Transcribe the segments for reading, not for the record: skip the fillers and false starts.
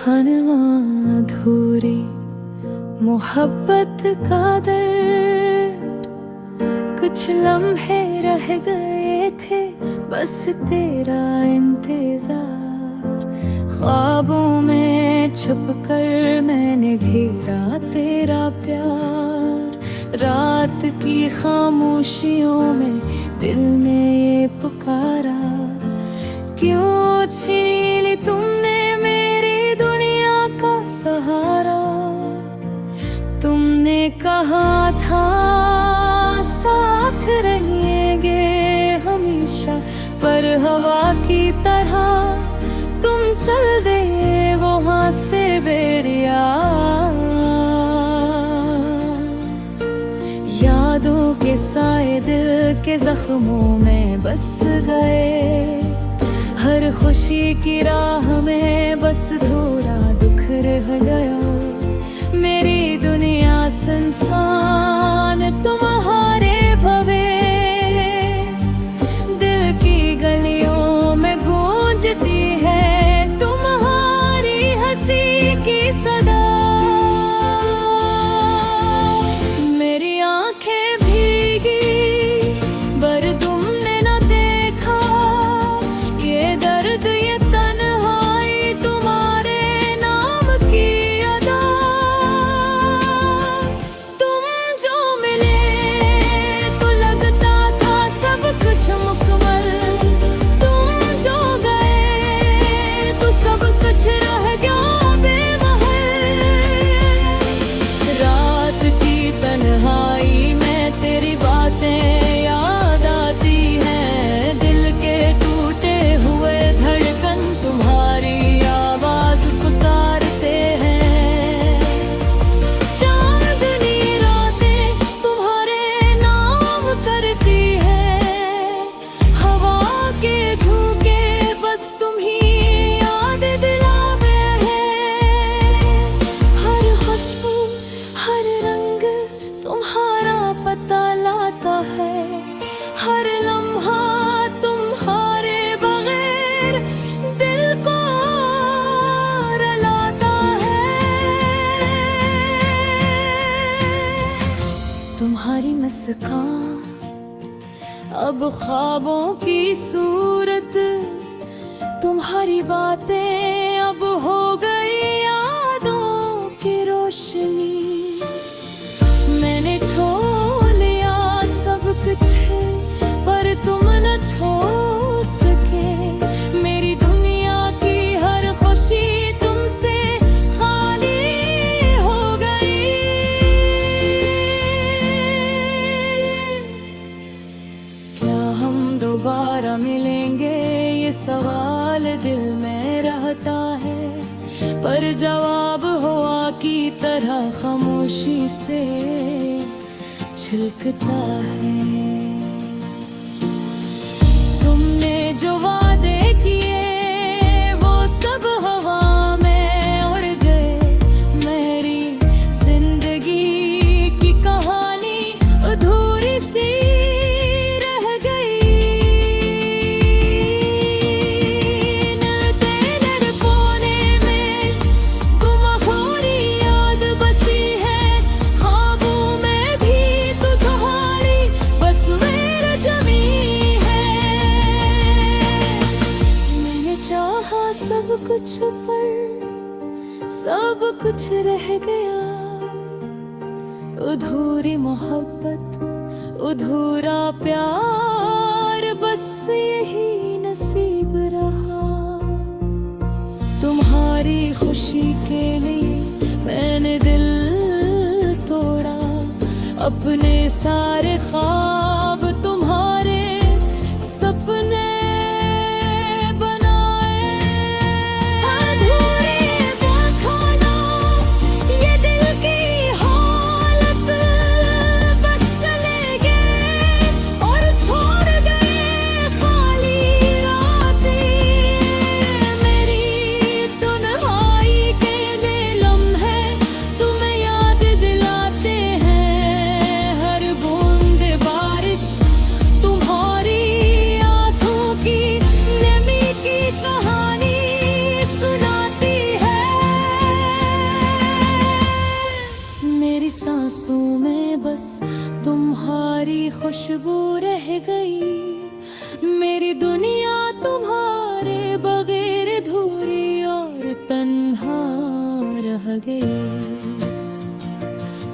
अधूरी मोहब्बत का दर्द, कुछ लम्हे रह गए थे बस तेरा इंतजार। ख्वाबों में छुपकर मैंने घेरा तेरा प्यार। रात की खामोशियों में दिल ने ये पुकारा, क्यों छीन ली तुमने मेरी दुनिया का सहारा। तुमने कहा था साथ रहेंगे हमेशा, पर हवा की तरह तुम चल दे वहाँ से बेरिया। यादों के साए दिल के जख्मों में बस गए, हर खुशी की राह में बस थोड़ा दुख रह गया। मेरी दुनिया सुनसान तुम्हारे भवे, दिल की गलियों में गूंजती है तुम्हारी हंसी की सदा। मेरी आंखें भीगी पर तुमने न देखा, ये दर्द ये तन्हाई तुम्हारे नाम की अदा। तुम जो मिले तो लगता था सब कुछ मुकम्मल, तुम जो गए तो सब कुछ रह गया बेमहल। रात की तन्हाई में तेरी बातें याद आती हैं, दिल के टूटे हुए धड़कन तुम्हारी आवाज पुकारते हैं। चांदनी रातें तुम्हारे नाम करती है, हवा के झोंके बस तुम ही याद दिलावे हैं। हर खुशबू हर रंग तुम्हारा पता लाता है, हर लम्हा तुम्हारे बगैर दिल को रुलाता है। तुम्हारी मुस्कान अब ख्वाबों की सूरत, तुम्हारी बातें अब हो गई यादों की रोशनी। मैंने छोड़ लिया सब कुछ पर तुम न छोड़ सके। मेरी दुनिया की हर खुशी तुमसे खाली हो गई। क्या हम दोबारा मिलेंगे ये सवाल दिल में रहता है, पर जवाब हवा की तरह खामोशी से छिलकता है। तुमने जो वादे किए वो सब हवा में उड़ गए। मेरी जिंदगी की कहानी अधूरी सी रह गई। तेरे कोने में गुमखोरी याद बसी है, ख्वाबों में भी तू तुम्हारी बस मेरा जमी है। मैंने चाहा सब कुछ पर सब कुछ रह गया। अधूरी मोहब्बत अधूरा प्यार बस यही नसीब रहा। तुम्हारी खुशी के लिए मैंने दिल तोड़ा, अपने सारे ख्वाब तुम्हारे सपने बनाए। अधूरी वो खाना ये दिल की हालत, बस चले गए और छोड़ गए खाली रातें। मेरी तन्हाई के ये लम्हे तुम्हें याद दिलाते हैं, हर बूंद बारिश सांसों में बस तुम्हारी खुशबू रह गई। मेरी दुनिया तुम्हारे बगैर अधूरी और तन्हा रह गई।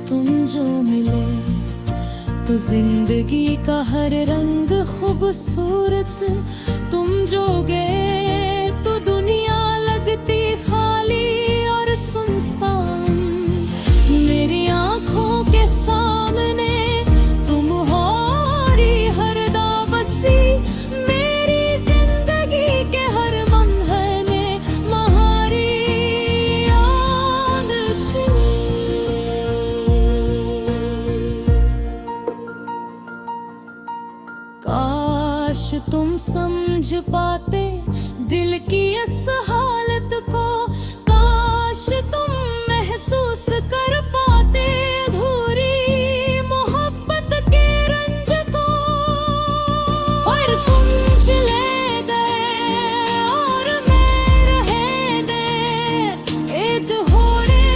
तुम जो मिले तो जिंदगी का हर रंग खूबसूरत, तुम जो गए तो दुनिया लगती खाली और सुनसान। मेरी आंखों के सामने तुम्हारी हर दावसी, मेरी जिंदगी के हर लम्हे में तुम्हारी याद छिपी। काश तुम समझ पाते दिल की इस हालत को, काश तुम महसूस कर पाते अधूरी मोहब्बत के रंज को। और तुम चले गए और मैं रह गए, एक हो रे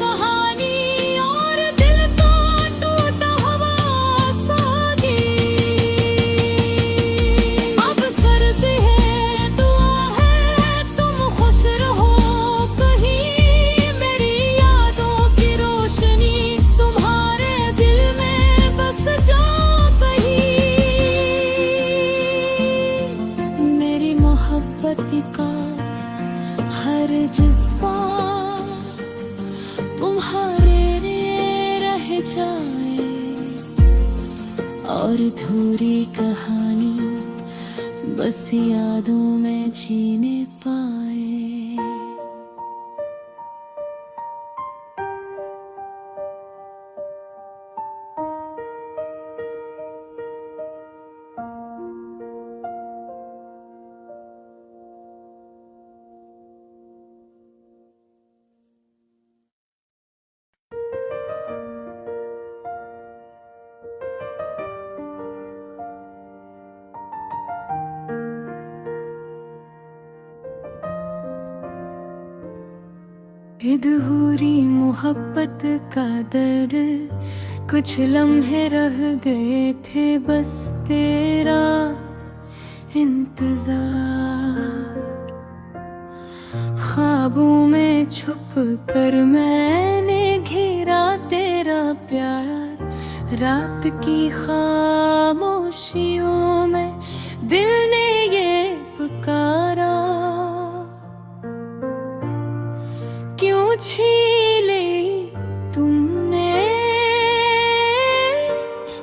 कहानी और दिल का टूटा हुआ सागी। अब सर्दी है, दुआ है तुम खुश रहो कहीं, मेरी यादों की रोशनी तुम्हारे दिल में बस जा कहीं। मेरी मोहब्बत का हर जज्बा तुम्हारे लिए रह जाए और अधूरी कहानी बस यादों में जीने पाए। अधूरी मोहब्बत का दर्द, कुछ लम्हे रह गए थे बस तेरा इंतजार। ख्वाबों में छुप कर मैंने घेरा तेरा प्यार, रात की खामोशियों में दिल ने ये पुकारा। क्यों छीले तुमने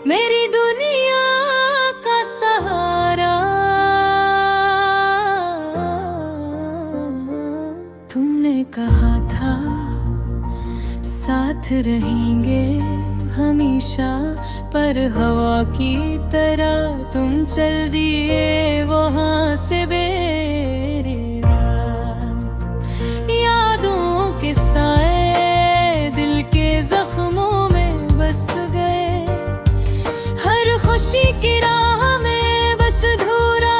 मेरी दुनिया का सहारा। तुमने कहा था साथ रहेंगे हमेशा, पर हवा की तरह तुम चल दिए वहां से बेरेरा। यादों के साए दिल के जख्मों में बस गए, हर खुशी की राह में बस अधूरा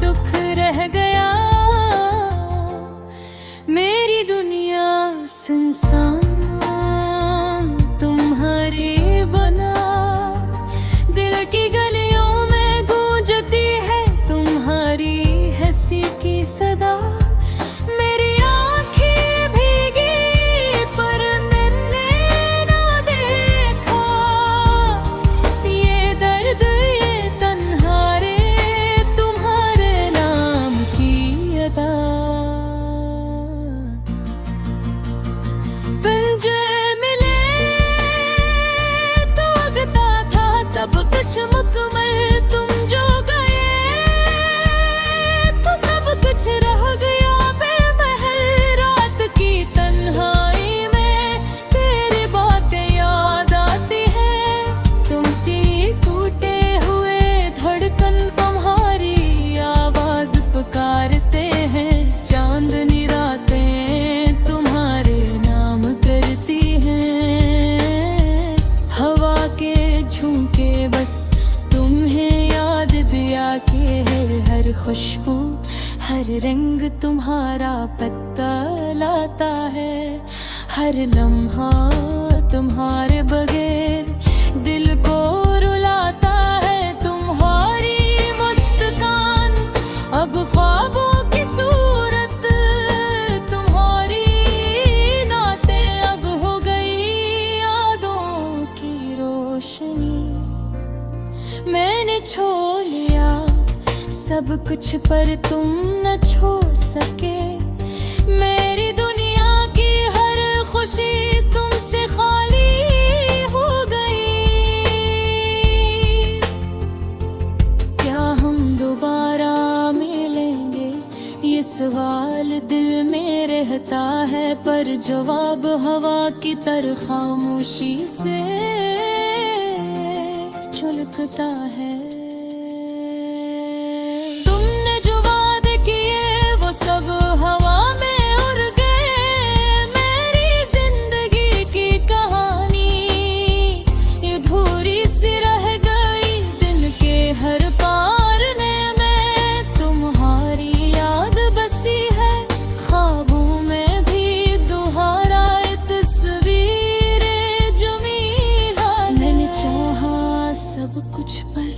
दुख रह गया। मेरी दुनिया सुनसान तुम्हारी बना, दिल की गलियों में गूंजती है तुम्हारी हंसी की सदा। मेरी आँखें भीगी पर मैंने ना देखा ये दर्द, ये तन्हारे तुम्हारे नाम की अदा। पंजे मिले तो लगता था सब कुछ मुकम्मल, तुम जो गए तो सब कुछ रह गया बेमहल। रात की तन्हाई में तेरी बातें याद आती हैं, तुम थी टूटे हुए धड़कन, तुम्हारी आवाज पुकारते हैं। चांदनी रातें तुम्हारे नाम करती हैं, हवा के झोंके बस तुम्हें याद दिया के है। हर खुशबू हर रंग तुम्हारा पता लाता है, हर लम्हा तुम्हारे बगैर दिल को रुलाता है तुम्हारी मुस्कान। अब ख्वाबों की सूरत तुम्हारी नाते अब हो गई यादों की रोशनी। मैंने छोड़ लिया सब कुछ पर तुम न छोड़ सके। मेरी दुनिया की हर खुशी तुमसे खाली हो गई। क्या हम दोबारा मिलेंगे ये सवाल दिल में रहता है, पर जवाब हवा की तरह खामोशी से छलकता है। तुमने जो वादे किए वो सब हवा में उड़ गए। मेरी जिंदगी की कहानी अधूरी सी रह गई। दिन के हर पारने में तुम्हारी याद बसी है। ख्वाबों में भी दोहराए तस्वीरें जमी है। मैंने चाहा सब कुछ पर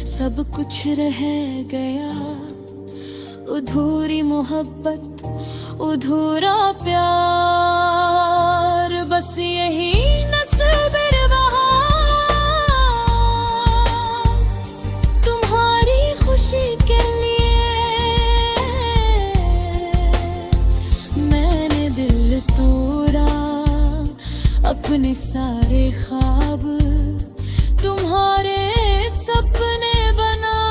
सब कुछ रह गया। अधूरी मोहब्बत अधूरा प्यार, बस यही नस्बर रहा। तुम्हारी खुशी के लिए मैंने दिल तोड़ा। अपने सारे ख्वाब तुम्हारे सपने बनाए,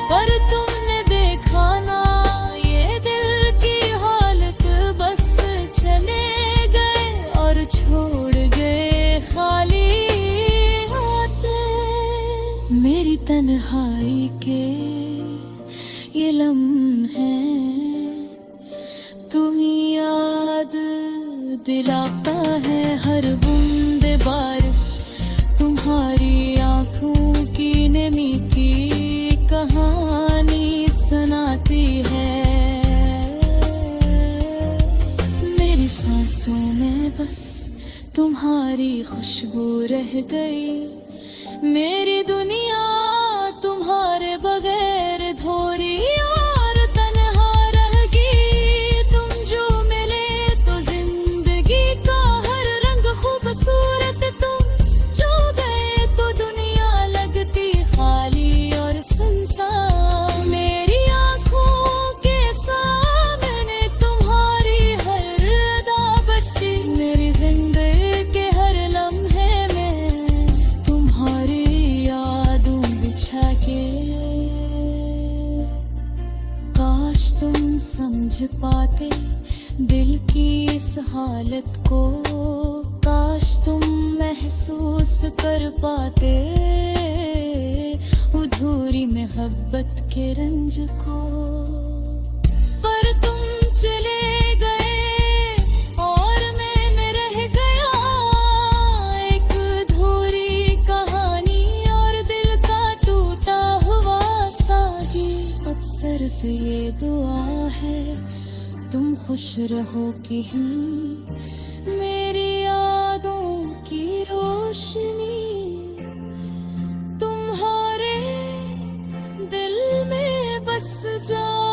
पर तुमने देखा ना ये दिल की हालत। बस चले गए और छोड़ गए खाली हाथ। मेरी तन्हाई के ये लम्हे तू ही याद दिलाता है। हर बूंद बारिश तुम्हारी आंखों की नमी की कहानी सुनाती है। मेरी सांसों में बस तुम्हारी खुशबू रह गई। मेरी दुनिया तुम्हारे बगैर धोरी और तन्हा रहेगी। तुम जो मिले तो जिंदगी का हर रंग खूबसूरत। तुम जो गए तो दुनिया लगती खाली और सुनसान। मेरी आंखों के सामने तुम्हारी हर अदा बसी। मेरी जिंदगी के हर लम्हे में तुम्हारी यादों बिछा के। काश तुम समझ पाते दिल की इस हालत को। काश तुम महसूस कर पाते अधूरी मोहब्बत के रंज को। पर तुम चले गए और मैं रह गया। एक अधूरी कहानी और दिल का टूटा हुआ साथी। अब सिर्फ ये दुआ है तुम खुश रहो कि मेरी यादों की रोशनी तुम्हारे दिल में बस जा।